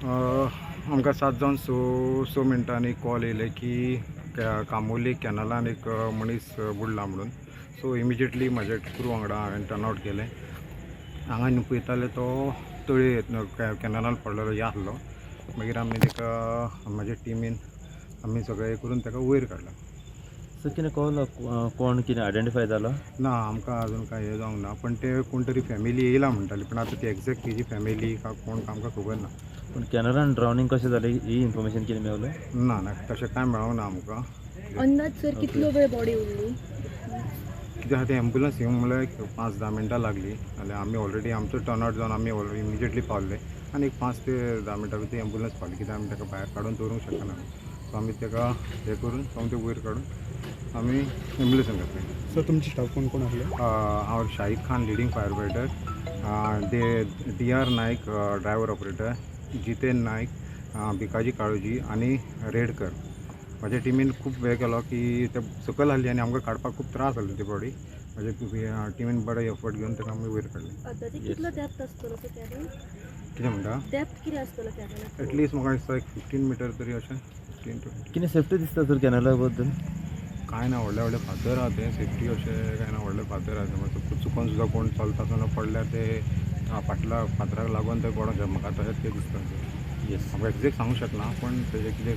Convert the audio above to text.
आमकां 7 जावन स मिनटांनी कॉल येयले की कामोली कॅनलान एक मनीस बुडला म्हणून. सो इमिजिएटली म्हाजे क्रू वांगडा हांवें टर्न आवट केलें. हांगा न्हू पळयताले तो तळये कॅनलान पडलेलो आसलो. मागीर आमी ताका म्हाजे टिमीन आमी सगळें हे करून ताका वयर काडला. सो कितें कळलो कोण कितें आयडेंटिफाय जालो? ना आमकां अजून कांय हे जावंक ना, पण ते कोण तरी फॅमिली येयला म्हणटाली, पण आतां ती एक्झॅक्ट तेजी फॅमिली काय कोण आमकां खबर ना. पूण कॅनलान ड्रावनींग कशें जालें ही इन्फॉर्मेशन कितें मेवलें? ना ना तशें कांय मेळोंक ना आमकां. अंदाज सर कितलो वेळ बॉडी उरली? कित्याक आतां एम्बुलन्स येवंक म्हणल्यार 5-10 मिनटां लागली. जाल्यार आमी ऑलरेडी आमचो टर्न आवट जावन आमी ऑलरेडी इमिजिएटली पावले आनी 5 ते 10 मिनटां भितर एम्बुलन्स पावली. कित्याक आमी ताका भायर काडून दवरूंक शकना. सो आमी ताका हे करून सोमतें वयर काडून आमी एम्बुलन्सान घातलें. सर तुमचे स्टाफ कोण कोण आसले? हांव Shahid Khan leading fire fighter, ते DR नायक ड्रायव्हर ऑपरेटर, जितेन नायक, भिकाजी काळोजी आनी रेडकर. म्हाज्या टिमीन खूब वेळ केलो की ते सकयल आहली आनी आमकां काडपाक खूब त्रास जालो ती बॉडी. म्हाज्या टिमीन बरो एफर्ट घेवन ताका आमी वयर काडलें. अंदाजे कितलो डेप्थ आसतलो तो कॅनल? कितें म्हणटा? डेप्थ कितें आसतलो कॅनलाचो? एटलिस्ट म्हाका दिसता एक 15 मिटर तरी अशें 15 to 20. कितें सेफ्टी दिसता सर कॅनला बद्दल? कांय ना, व्हडले व्हडले फातर आहा ते सेफ्टी अशें कांय ना. व्हडले फातर आहा मातसो चुकोन सुद्दां कोण चलता आसतना पडल्यार ते फाटल्या फातराक लागून ते पडोंक शकता. म्हाका तशेंच ते दिसता. येस. म्हाका एक्झॅक्ट सांगूंक शकना, पण तेजें कितें